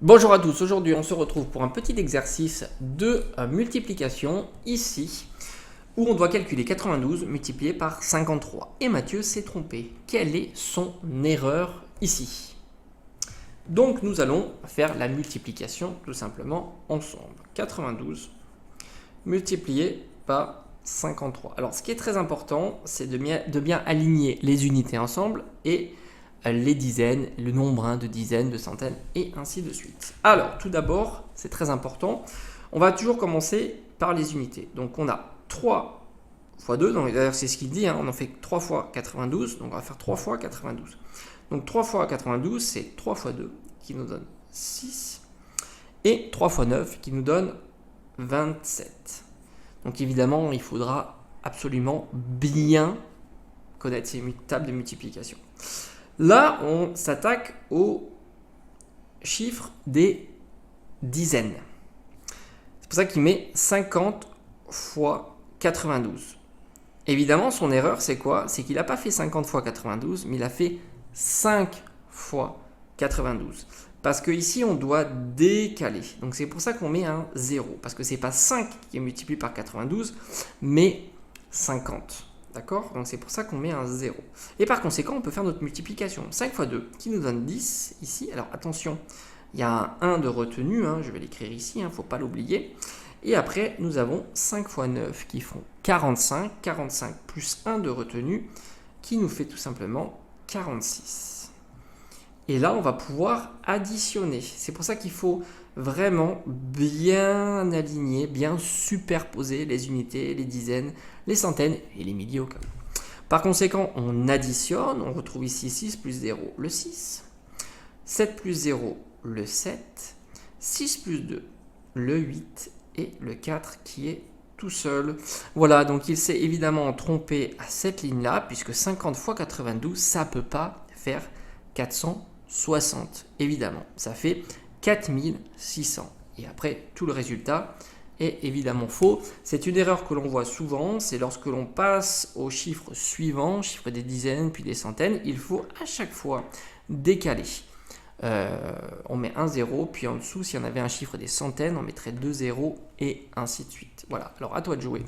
Bonjour à tous, aujourd'hui on se retrouve pour un petit exercice de multiplication ici où on doit calculer 92 multiplié par 53. Et Mathieu s'est trompé. Quelle est son erreur ici? Donc nous allons faire la multiplication tout simplement ensemble. 92 multiplié par 53. Alors ce qui est très important, c'est de bien aligner les unités ensemble et les dizaines, le nombre de dizaines, de centaines et ainsi de suite. Alors tout d'abord, c'est très important, on va toujours commencer par les unités. Donc on a 3 fois 2, d'ailleurs c'est ce qu'il dit, on en fait 3 fois 92, donc on va faire 3 fois 92. Donc 3 fois 92, c'est 3 fois 2 qui nous donne 6 et 3 fois 9 qui nous donne 27. Donc évidemment, il faudra absolument bien connaître ces tables de multiplication. Là, on s'attaque au chiffre des dizaines. C'est pour ça qu'il met 50 fois 92. Évidemment, son erreur, c'est quoi? C'est qu'il n'a pas fait 50 fois 92, mais il a fait 5 fois 92. Parce qu'ici, on doit décaler. Donc c'est pour ça qu'on met un 0. Parce que ce n'est pas 5 qui est multiplié par 92, mais 50. D'accord? Donc c'est pour ça qu'on met un 0. Et par conséquent, on peut faire notre multiplication. 5 fois 2 qui nous donne 10 ici. Alors attention, il y a un 1 de retenu. Je vais l'écrire ici, il ne faut pas l'oublier. Et après, nous avons 5 fois 9 qui font 45. 45 plus 1 de retenu qui nous fait tout simplement 46. Et là, on va pouvoir additionner. C'est pour ça qu'il faut vraiment bien aligner, bien superposer les unités, les dizaines, les centaines et les milliers au cas où. Par conséquent, on additionne. On retrouve ici 6 plus 0, le 6. 7 plus 0, le 7. 6 plus 2, le 8. Et le 4 qui est tout seul. Voilà, donc il s'est évidemment trompé à cette ligne-là, puisque 50 fois 92, ça ne peut pas faire 460, évidemment. Ça fait 4600. Et après, tout le résultat est évidemment faux. C'est une erreur que l'on voit souvent, c'est lorsque l'on passe au chiffre suivant, chiffre des dizaines, puis des centaines, il faut à chaque fois décaler. On met un 0, puis en dessous, si on avait un chiffre des centaines, on mettrait 2 zéros et ainsi de suite. Voilà, alors à toi de jouer.